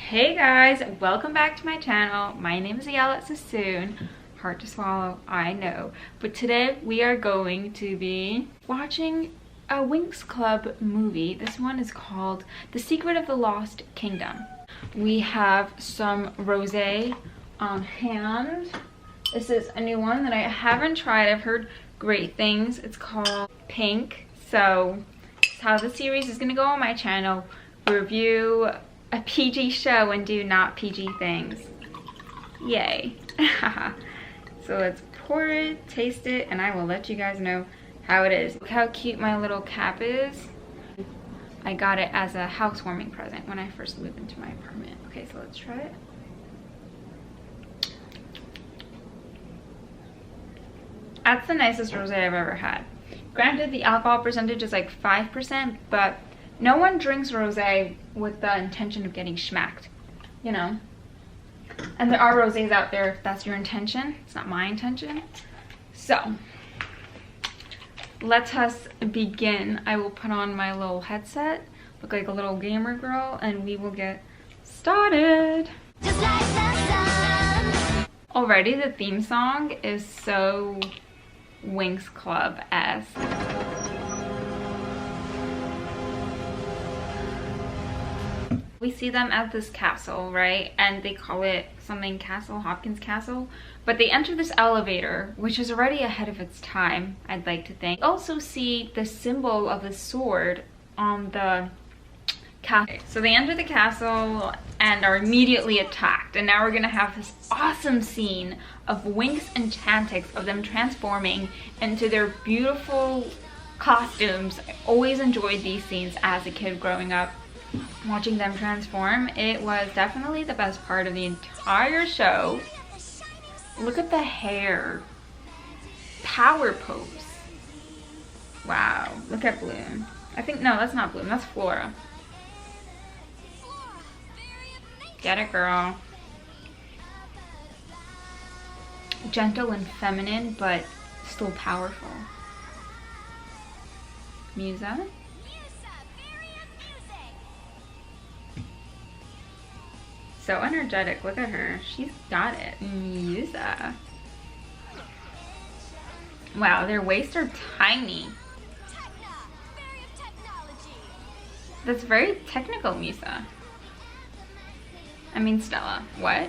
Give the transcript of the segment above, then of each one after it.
Hey guys, welcome back to my channel. My name is Ayala Sassoon. Hard to swallow, I know. But today we are going to be watching a Winx Club movie. This one is called The Secret of the Lost Kingdom. We have some rosé on hand. This is a new one that I haven't tried. I've heard great things. It's called Pink. So this is how the series is gonna go on my channel. Review a PG show and do not PG things. Yay. So let's pour it, taste it, and I will let you guys know how it is. Look how cute my little cap is. I got it as a housewarming present when I first moved into my apartment. Okay, so let's try it. That's the nicest rosé I've ever had. Granted, the alcohol percentage is like 5%, but no one drinks rosé with the intention of getting schmacked, you know? And there are rosés out there if that's your intention. It's not my intention. So, let us begin. I will put on my little headset, look like a little gamer girl, and we will get started. Just like the sun. Already the theme song is so Winx Club-esque. We see them at this castle, right? And they call it something castle, Hopkins Castle. But they enter this elevator, which is already ahead of its time, I'd like to think. We also see the symbol of the sword on the castle. So they enter the castle and are immediately attacked. And now we're gonna have this awesome scene of Winx and Chantix, of them transforming into their beautiful costumes. I always enjoyed these scenes as a kid growing up. Watching them transform, it was definitely the best part of the entire show. Look at the hair. Power pose. Wow, look at Bloom. I think, no, that's not Bloom, that's Flora. Get it, girl. Gentle and feminine, but still powerful. Musa. So energetic, look at her. She's got it. Musa. Wow, their waists are tiny. That's very technical, Musa. I mean Stella. What?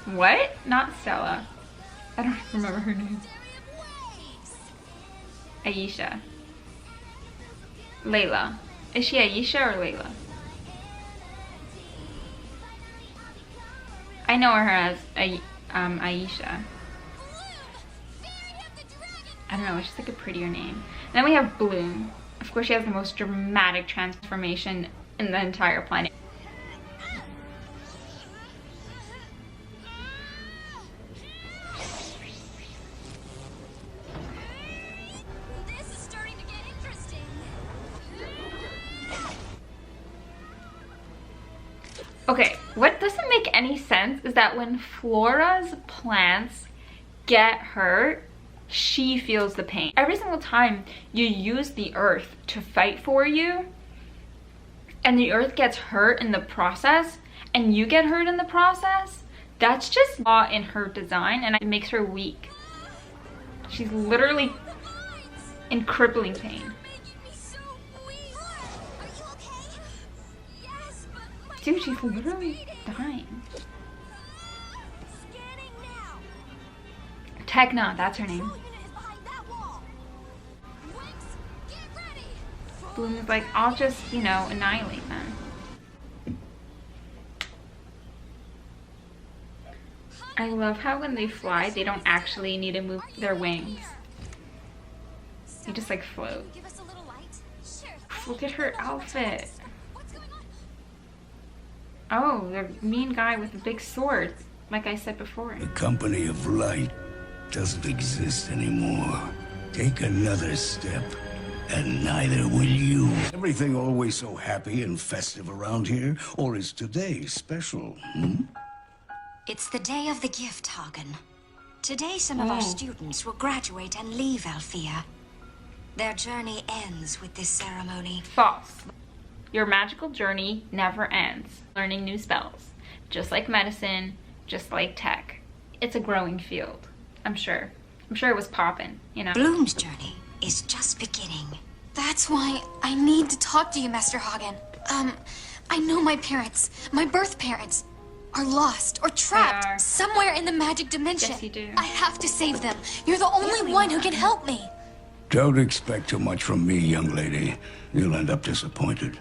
What? Not Stella. I don't remember her name. Aisha. Layla. Is she Aisha or Layla? I know her as Aisha. I don't know, it's just like a prettier name. And then we have Bloom. Of course, she has the most dramatic transformation in the entire planet. This is starting to get interesting. Okay, what doesn't make any sense is that when Flora's plants get hurt, she feels the pain. Every single time you use the earth to fight for you, and the earth gets hurt in the process, and you get hurt in the process, that's just flaw in her design, and it makes her weak. She's literally in crippling pain. Dude, she's literally dying. Techna, that's her name. Bloom is like, I'll just, you know, annihilate them. I love how when they fly, they don't actually need to move their wings. They just like float. Look at her outfit. Oh, the mean guy with the big sword, like I said before. The company of light doesn't exist anymore. Take another step, and neither will you. Everything always so happy and festive around here, or is today special, It's the day of the gift, Hagen. Today, some of our students will graduate and leave Althea. Their journey ends with this ceremony. False. Your magical journey never ends. Learning new spells. Just like medicine, just like tech. It's a growing field, I'm sure. I'm sure it was poppin', you know? Bloom's journey is just beginning. That's why I need to talk to you, Master Hagen. I know my parents, my birth parents, are lost or trapped somewhere in the magic dimension. Yes, you do. I have to save them. You're the only one who can help me. Don't expect too much from me, young lady. You'll end up disappointed.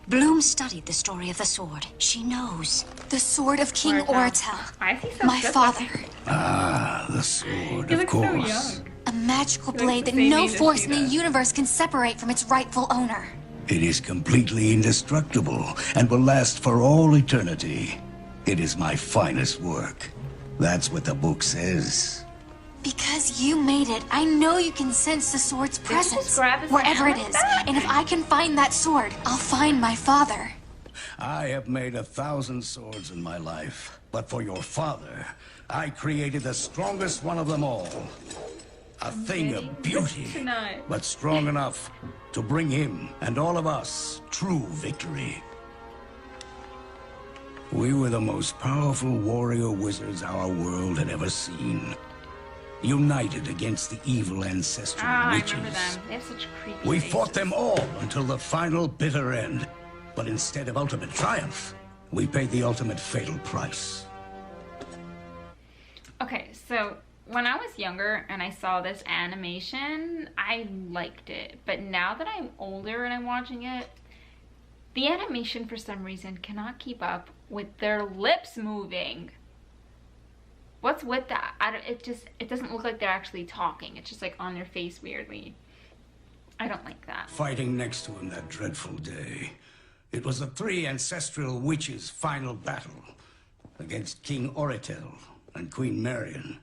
Bloom studied the story of the sword. She knows. The sword of King Oratel. I see some My good father. Ah, the sword, He of looks so course. young. A magical He looks blade the that same no age as force she in the does. universe can separate from its rightful owner. It is completely indestructible and will last for all eternity. It is my finest work. That's what the book says. Because you made it, I know you can sense the sword's Did you just presence, grab his wherever hand it like is. that? And if I can find that sword, I'll find my father. I have made 1,000 swords in my life, but for your father, I created the strongest one of them all. A thing of beauty, Tonight. but strong enough to bring him and all of us true victory. We were the most powerful warrior wizards our world had ever seen. United against the evil ancestral I witches. remember them. They have such creepy We faces. fought them all until the final bitter end. But instead of ultimate triumph, we paid the ultimate fatal price. Okay, so when I was younger and I saw this animation, I liked it. But now that I'm older and I'm watching it, the animation for some reason cannot keep up with their lips moving. What's with that? It doesn't look like they're actually talking. It's just like on their face weirdly. I don't like that. Fighting next to him that dreadful day. It was the 3 ancestral witches' final battle against King Oratel and Queen Marion.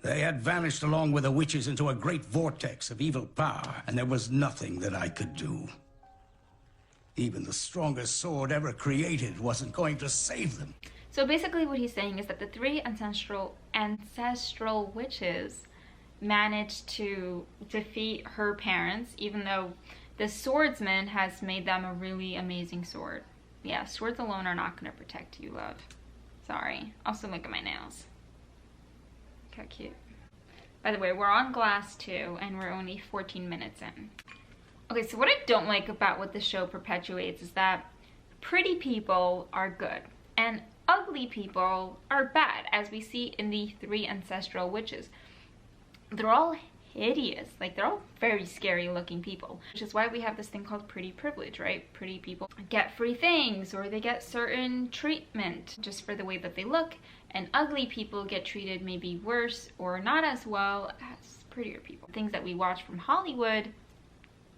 They had vanished along with the witches into a great vortex of evil power, and there was nothing that I could do. Even the strongest sword ever created wasn't going to save them. So basically what he's saying is that the 3 ancestral witches managed to defeat her parents, even though the swordsman has made them a really amazing sword. Yeah, swords alone are not going to protect you, love. Sorry. Also, look at my nails. Look how cute. By the way, we're on glass 2, and we're only 14 minutes in. Okay, so what I don't like about what the show perpetuates is that pretty people are good, and ugly people are bad, as we see in the 3 ancestral witches. They're all hideous. Like, they're all very scary looking people, which is why we have this thing called pretty privilege, right? Pretty people get free things, or they get certain treatment just for the way that they look, and ugly people get treated maybe worse or not as well as prettier people. Things that we watch from Hollywood,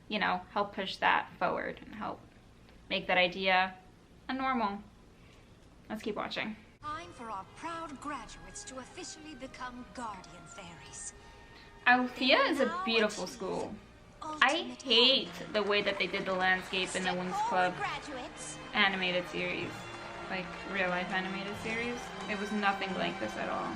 you know, help push that forward and help make that idea a normal. Let's keep watching. Time for our proud graduates to officially become guardian fairies. Althea is a beautiful school. I hate the way that they did the landscape in the Winx Club animated series. Like, real life animated series. It was nothing like this at all.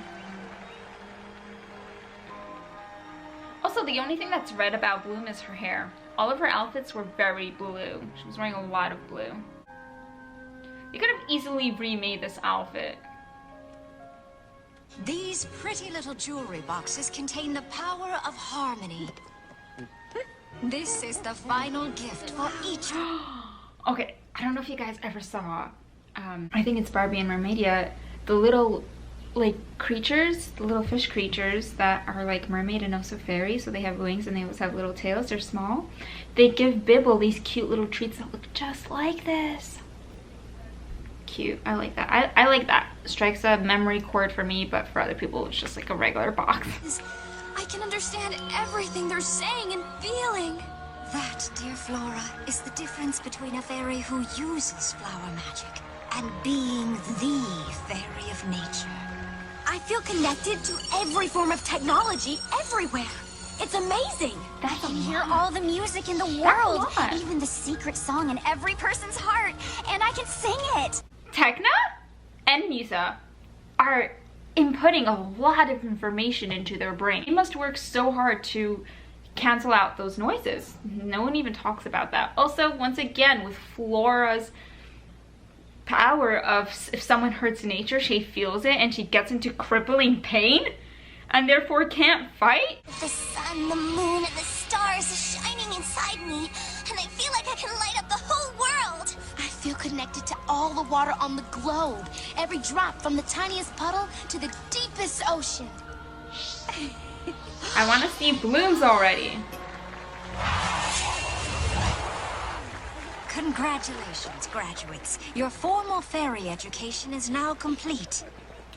Also, the only thing that's red about Bloom is her hair. All of her outfits were very blue. She was wearing a lot of blue. You could have easily remade this outfit. These pretty little jewelry boxes contain the power of harmony. This is the final gift for each. Okay, I don't know if you guys ever saw, I think it's Barbie and Mermaidia, the little, like, creatures, the little fish creatures that are like mermaid and also fairy, so they have wings and they always have little tails, they're small. They give Bibble these cute little treats that look just like this. Cute. I like that. I like that. Strikes a memory chord for me, but for other people it's just like a regular box. I can understand everything they're saying and feeling. That, dear Flora, is the difference between a fairy who uses flower magic and being the fairy of nature. I feel connected to every form of technology everywhere. It's amazing. That's I can a hear lot. all the music in the That's a world, lot. even the secret song in every person's heart, and I can sing it. Tekna and Misa are inputting a lot of information into their brain. They must work so hard to cancel out those noises. No one even talks about that. Also, once again, with Flora's power of if someone hurts nature, she feels it and she gets into crippling pain and therefore can't fight. The sun, the moon, and the stars are shining inside me, and I feel like I can light up the whole world. I feel connected to all the water on the globe. Every drop from the tiniest puddle to the deepest ocean. I want to see blooms already. Congratulations, graduates. Your formal fairy education is now complete.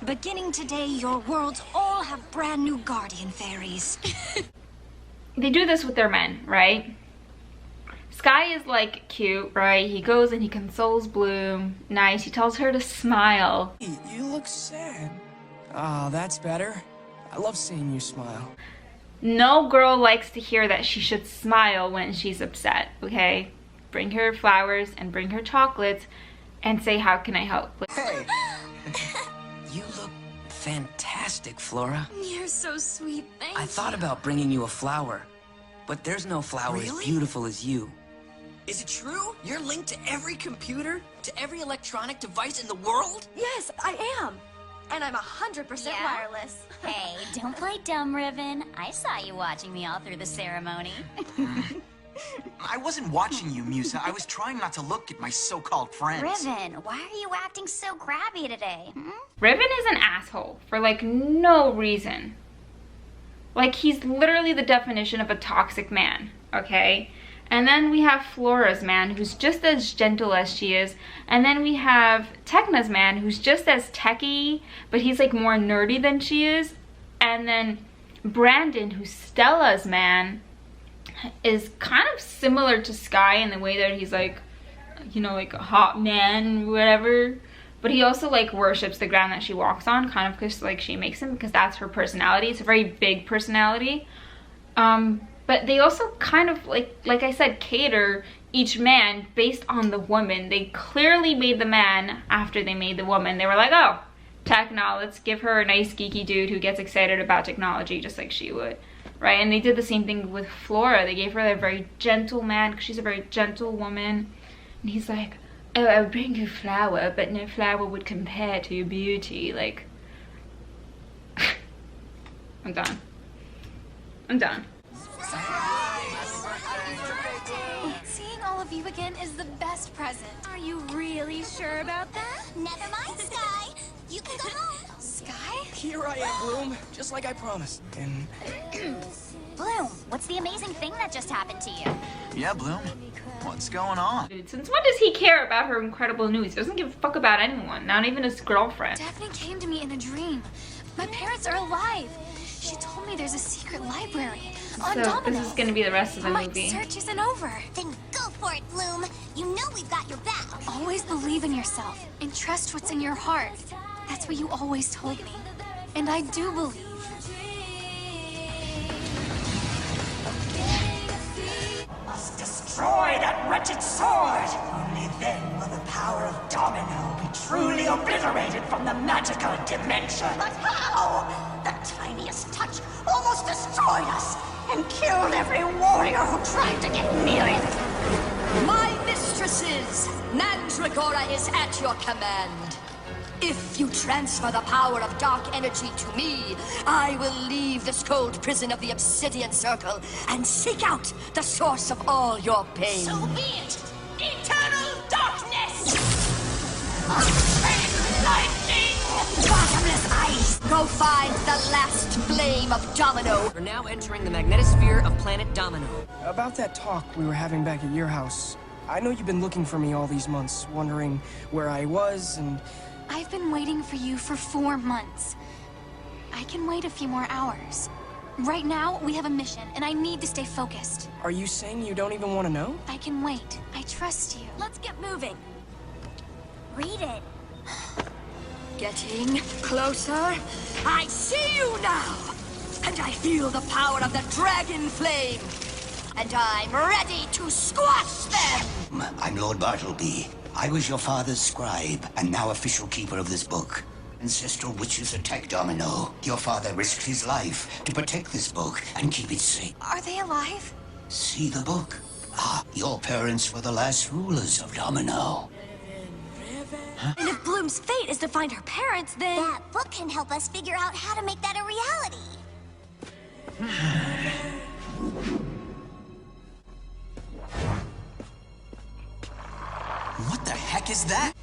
Beginning today, your worlds all have brand new guardian fairies. They do this with their men, right? Sky is like cute, right? He goes and he consoles Bloom. Nice. He tells her to smile. You look sad. Oh, that's better. I love seeing you smile. No girl likes to hear that she should smile when she's upset, okay? Bring her flowers and bring her chocolates and say, how can I help? Hey. You look fantastic, Flora. You're so sweet, thank I thought about bringing you a flower, but there's no flower as beautiful as you. Is it true? You're linked to every computer, to every electronic device in the world? Yes, I am. And I'm 100% Yeah? wireless. Hey, don't play dumb, Riven. I saw you watching me all through the ceremony. I wasn't watching you, Musa. I was trying not to look at my so-called friends. Riven, why are you acting so crabby today? Riven is an asshole for like no reason. Like he's literally the definition of a toxic man, okay? And then we have Flora's man, who's just as gentle as she is. And then we have Tekna's man, who's just as techie, but he's like more nerdy than she is. And then Brandon, who's Stella's man, is kind of similar to Sky in the way that he's like, you know, like a hot man, whatever. But he also like worships the ground that she walks on, kind of because like she makes him, because that's her personality. It's a very big personality. But they also kind of, like I said, cater each man based on the woman. They clearly made the man after they made the woman. They were like, oh, Tekna, let's give her a nice geeky dude who gets excited about technology just like she would, right? And they did the same thing with Flora. They gave her a very gentle man because she's a very gentle woman. And he's like, oh, I'll bring you flower, but no flower would compare to your beauty. Like, I'm done. I'm done. Seeing all of you again is the best present. Are you really sure about that? Never mind, Sky. You can go home. Sky? Here I am, Bloom, just like I promised. And Bloom, what's the amazing thing that just happened to you? Yeah, Bloom. What's going on? Dude, since when does he care about her incredible news? He doesn't give a fuck about anyone, not even his girlfriend. Daphne came to me in a dream. My parents are alive. She told me there's a secret library on So Domino. this is gonna be the rest of the My movie. search isn't over. Then go for it, Bloom. You know we've got your back. Always believe in yourself and trust what's in your heart. That's what you always told me. And I do believe. Must destroy that wretched sword! Only then will the power of Domino be truly obliterated from the magical dimension. But how? The tiniest touch almost destroyed us and killed every warrior who tried to get near it. My mistresses, Mandragora is at your command. If you transfer the power of dark energy to me, I will leave this cold prison of the Obsidian Circle and seek out the source of all your pain. So be it! Eternal darkness! Unchained lightning! Bottomless ice! Go find the last flame of Domino. We're now entering the magnetosphere of planet Domino. about that talk we were having back at your house, I know you've been looking for me all these months, wondering where I was and... I've been waiting for you for 4 months. I can wait a few more hours. Right now, we have a mission, and I need to stay focused. Are you saying you don't even want to know? I can wait. I trust you. Let's get moving. Read it. Getting closer. I see you now! And I feel the power of the dragon flame. And I'm ready to squash them! I'm Lord Bartleby. I was your father's scribe, and now official keeper of this book. Ancestral witches attacked Domino. Your father risked his life to protect this book and keep it safe. Are they alive? See the book? Ah, your parents were the last rulers of Domino. And if Bloom's fate is to find her parents, then... That book can help us figure out how to make that a reality. What the heck is that?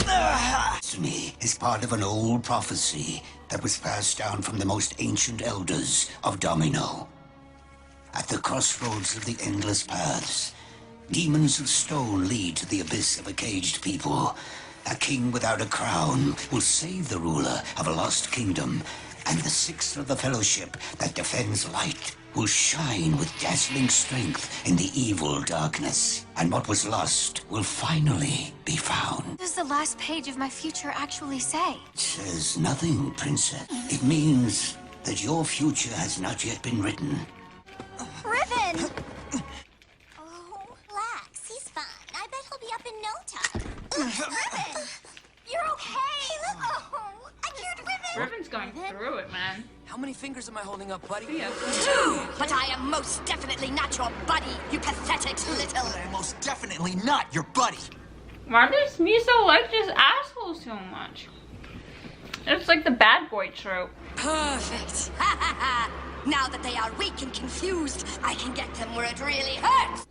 Destiny is part of an old prophecy that was passed down from the most ancient elders of Domino. At the crossroads of the endless paths, demons of stone lead to the abyss of a caged people. A king without a crown will save the ruler of a lost kingdom, and the sixth of the fellowship that defends light will shine with dazzling strength in the evil darkness. And what was lost will finally be found. What does the last page of my future actually say? It says nothing, Princess. It means that your future has not yet been written. Riven! Oh, relax. He's fine. I bet he'll be up in no time. Riven! You're okay! Hey, look! Oh, I cured Riven! Riven's going through it, man. How many fingers am I holding up, buddy? Yeah. Two! But I am most definitely not your buddy, you pathetic little... I'm most definitely not your buddy. Why does Miso like this asshole so much? It's like the bad boy trope. Perfect. Now that they are weak and confused, I can get them where it really hurts.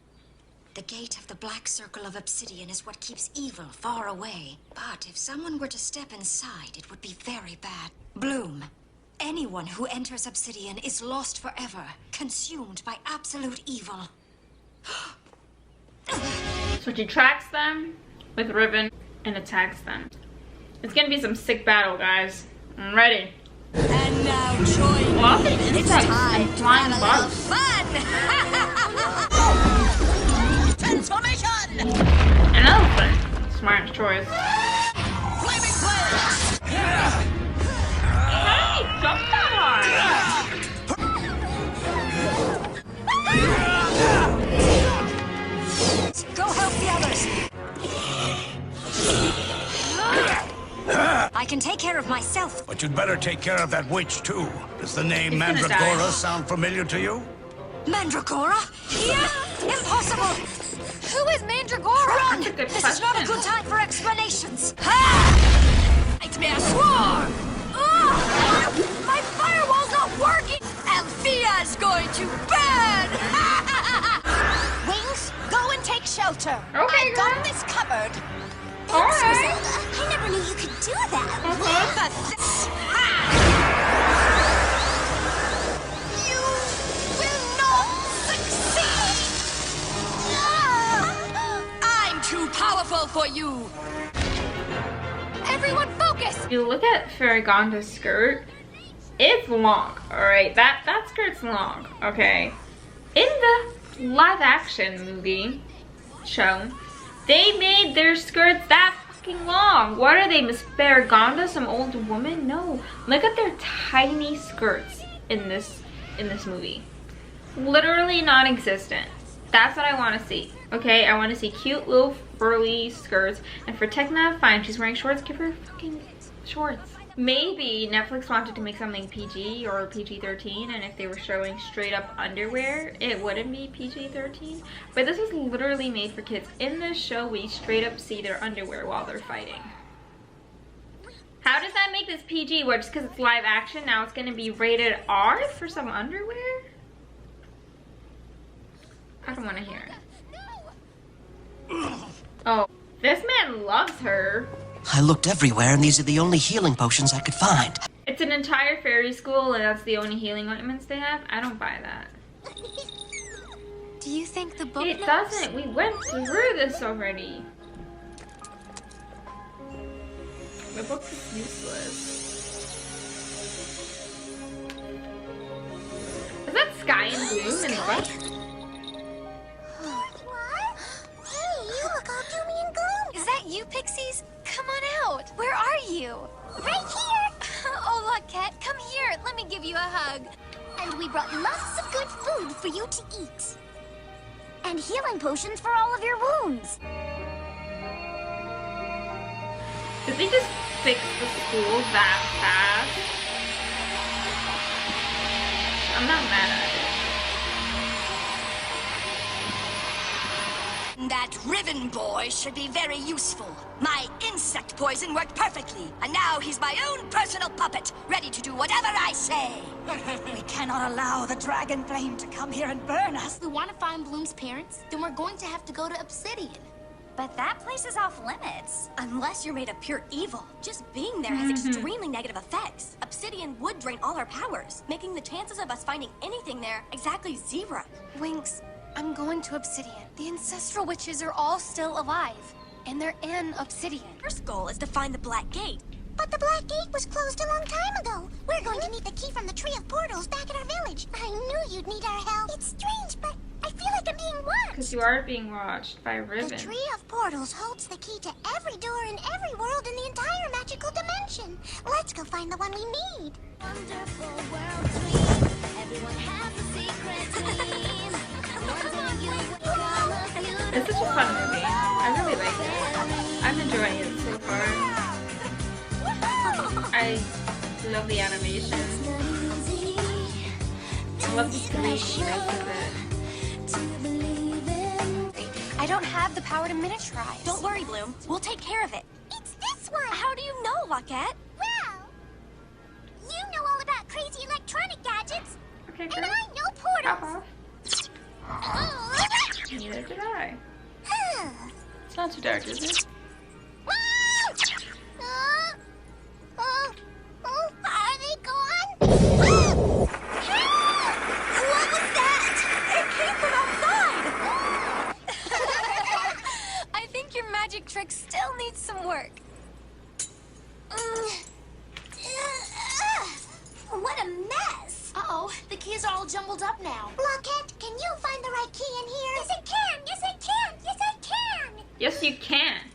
The gate of the black circle of Obsidian is what keeps evil far away. But if someone were to step inside, it would be very bad. Bloom, anyone who enters Obsidian is lost forever, consumed by absolute evil. So she tracks them with Riven and attacks them. It's gonna be some sick battle, guys. I'm ready. And now join Well, me. It's time to flying have a little bugs. fun! Transformation! An elephant. Smart choice. Flaming blade! How did he jump that hard? Go help the others! I can take care of myself. But you'd better take care of that witch, too. Does the name He's gonna Mandragora die. sound familiar to you? Mandragora? Yeah! Impossible! Who is Mandragora? Run! That's a good This is not a question. good time for explanations. Ha! Nightmare swarm! My firewall's not working! Althea's going to burn! Wings, go and take shelter. Okay, I got girl. this covered. Thanks, Alright. Griselda. I never knew you could do that. You will not succeed! I'm too powerful for you! Everyone focus! If you look at Faragonda's skirt, it's long, alright? That skirt's long, okay? In the live action movie show, they made their skirts that fucking long. What are they, Miss Faragonda, some old woman? No. Look at their tiny skirts in this movie. Literally non-existent. That's what I want to see. Okay, I want to see cute little furry skirts. And for Tekna, fine, she's wearing shorts. Give her fucking shorts. Maybe Netflix wanted to make something PG or PG-13, and if they were showing straight up underwear, it wouldn't be PG-13. But this was literally made for kids. In this show, we straight up see their underwear while they're fighting. How does that make this PG? What, just because it's live action, now it's going to be rated R for some underwear? I don't want to hear it. Oh, this man loves her. I looked everywhere, and these are the only healing potions I could find. It's an entire fairy school, and that's the only healing ointments they have? I don't buy that. Do you think the book It knows? doesn't. We went through this already. The book is useless. Is that Sky and Bloom in the book? What? Hey, you look all doomy and gloomy. Is that you, Pixies? Come on out. Where are you? Right here. Oh, look, Cat. Come here. Let me give you a hug. And we brought lots of good food for you to eat. And find healing potions for all of your wounds. Did they just fix the school that fast? I'm not mad at it. That ribbon boy should be very useful. My insect poison worked perfectly, and now he's my own personal puppet, ready to do whatever I say. We cannot allow the dragon flame to come here and burn us. If we want to find Bloom's parents, then we're going to have to go to Obsidian. But that place is off limits. Unless you're made of pure evil. Just being there has extremely negative effects. Obsidian would drain all our powers, making the chances of us finding anything there exactly 0. Winx, I'm going to Obsidian. The ancestral witches are all still alive, and they're in Obsidian. First goal is to find the Black Gate. But the Black Gate was closed a long time ago. We're going to need the key from the Tree of Portals back at our village. I knew you'd need our help. It's strange, but I feel like I'm being watched. Because you are being watched by Ribbon. The Tree of Portals holds the key to every door in every world in the entire magical dimension. Let's go find the one we need. Wonderful world dream. Everyone has a secret dream. It's such a fun movie. I really like it. I'm enjoying it so far. I love the animation. I love the 3Dness of it. I don't have the power to miniaturize. Don't worry, Bloom. We'll take care of it. It's this one. How do you know, Wackette? Well, you know all about crazy electronic gadgets. Okay, and girl. I know portals. Neither did I. It's not too dark, is it? Are they gone? What was that? It came from outside! I think your magic trick still needs some work. What a mess! Uh-oh, the keys are all jumbled up now. Blockhead, can you find the right key in here? Yes, I can! Yes, I can! Yes, I can! Yes, you can.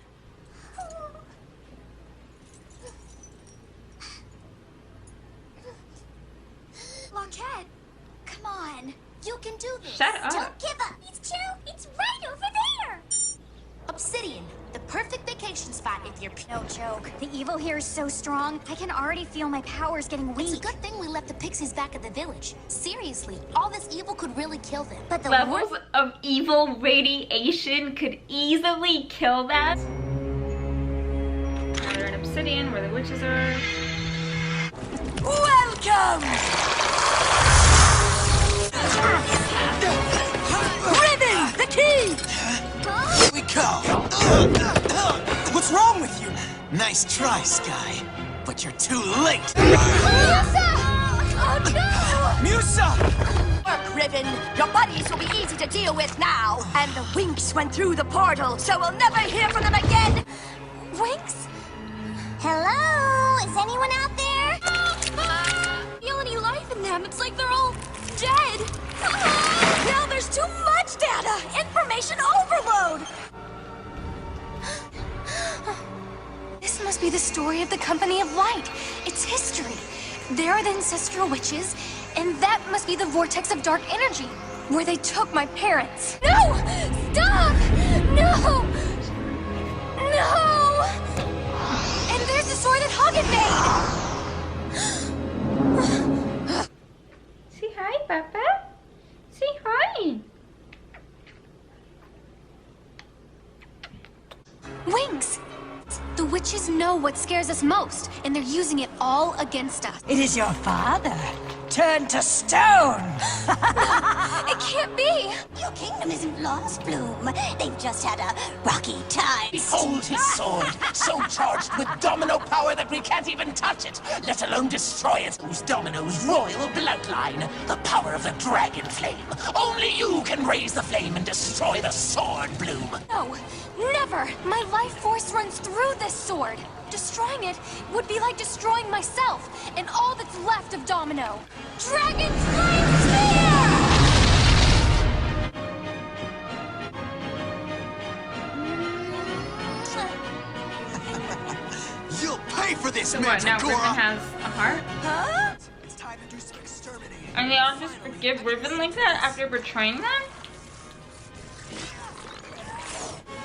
Blockhead, come on. You can do this. Shut up. Don't give up. It's true. It's right over there. Obsidian, the perfect vacation spot if you're... No joke. The evil here is so strong, I can already feel my powers getting weak. It's a good thing we left the pixies back at the village. Seriously, all this evil could really kill them. But the Levels of evil radiation could easily kill them. Now they're in Obsidian, where the witches are. Welcome! Ribbon, the key! Here we go. What's wrong with you? Nice try, Sky. But you're too late. Oh no! Musa! Work, Ribbon. Your buddies will be easy to deal with now. And the Winx went through the portal, so we'll never hear from them again. Winx? Hello? Is anyone out there? Feel any life in them? It's like they're all dead. Now there's too much data! Information overload! This must be the story of the Company of Light. It's history. There are the ancestral witches, and that must be the vortex of dark energy, where they took my parents. No! Stop! No! No! And there's the sword that Hagen made! Say hi, Papa. Say hi. Winx! The witches know what scares us most, and they're using it all against us. It is your father, turned to stone. It can't be! Your kingdom isn't lost, Bloom. They've just had a rocky time. Behold his sword, so charged with domino power that we can't even touch it, let alone destroy it. Whose domino's royal bloodline, the power of the dragon flame. Only you can raise the flame and destroy the sword, Bloom. No, never! My life force runs through this sword. Destroying it would be like destroying myself and all that's left of Domino. Dragon Flame Spear! You'll pay for this, So what, now Ribbon Manticora! has a heart? Huh? It's time to do some exterminating. And they all just forgive Ribbon like that after betraying them?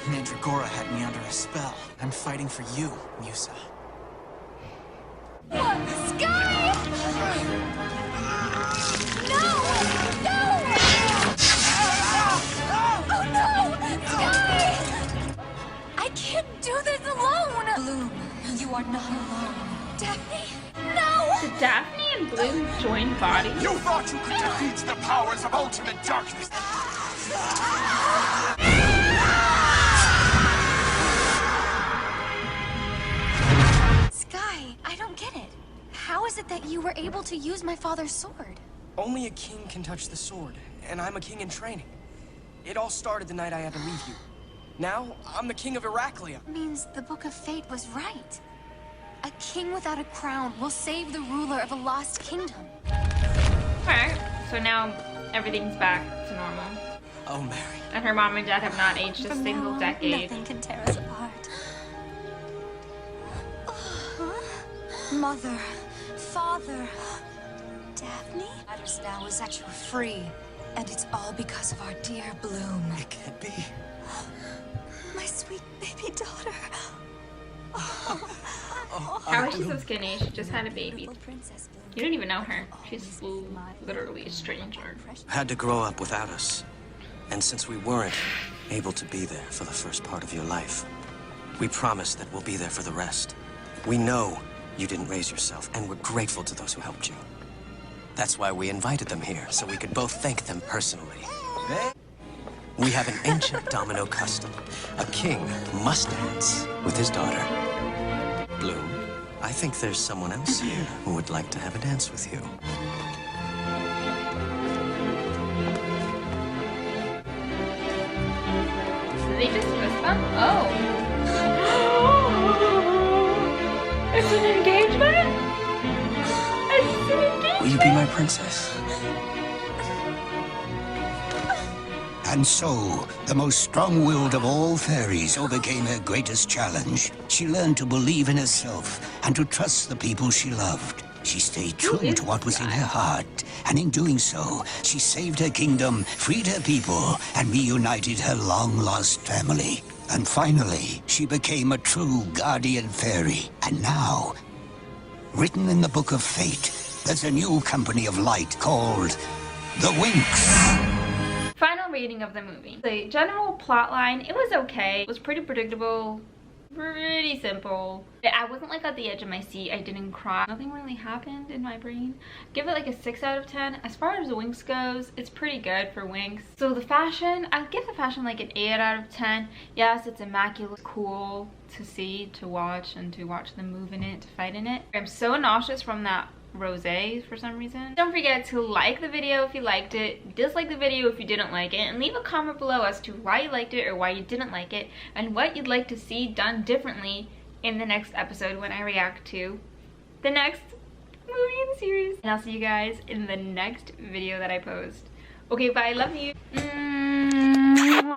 Mandragora had me under a spell. I'm fighting for you, Musa. Sky! No! No! Oh no! Sky! I can't do this alone! Bloom, you are not alone. Daphne? No! Did Daphne and Bloom join bodies? You thought you could defeat the powers of ultimate darkness? Sky, I don't get it. How is it that you were able to use my father's sword? Only a king can touch the sword, and I'm a king in training. It all started the night I had to leave you. Now, I'm the king of Iraklia. Means the Book of Fate was right. A king without a crown will save the ruler of a lost kingdom. Alright, so now everything's back to normal. Oh, Mary. And her mom and dad have not aged a From single now on, decade. Nothing can tear us apart. Mother, father, Daphne? Matters now is that you're free, and it's all because of our dear Bloom. It can't be. My sweet baby daughter. How is she so skinny? She just had a baby. You don't even know her. She's literally a stranger. Had to grow up without us. And since we weren't able to be there for the first part of your life, we promise that we'll be there for the rest. We know you didn't raise yourself, and we're grateful to those who helped you. That's why we invited them here, so we could both thank them personally. We have an ancient domino custom. A king must dance with his daughter. Bloom, I think there's someone else here who would like to have a dance with you. Did they just kiss them? Oh. It's an engagement? It's an engagement? Will you be my princess? And so, the most strong-willed of all fairies overcame her greatest challenge. She learned to believe in herself and to trust the people she loved. She stayed true to what was in her heart, and in doing so, she saved her kingdom, freed her people, and reunited her long-lost family. And finally, she became a true guardian fairy. And now, written in the Book of Fate, there's a new company of light called the Winx. Final rating of the movie. The general plot line, it was okay. It was pretty predictable, pretty simple. I wasn't like at the edge of my seat. I didn't cry. Nothing really happened in my brain. Give it like a 6 out of 10. As far as the Winx goes, it's pretty good for Winx. So the fashion, I'd give the fashion like an 8 out of 10. Yes, it's immaculate, cool to see, to watch, and to watch them move in it, to fight in it. I'm so nauseous from that rosé for some reason. Don't forget to like the video if you liked it, dislike the video if you didn't like it, and leave a comment below as to why you liked it or why you didn't like it, and what you'd like to see done differently in the next episode when I react to the next movie in the series. And I'll see you guys in the next video that I post. Okay, bye, love you.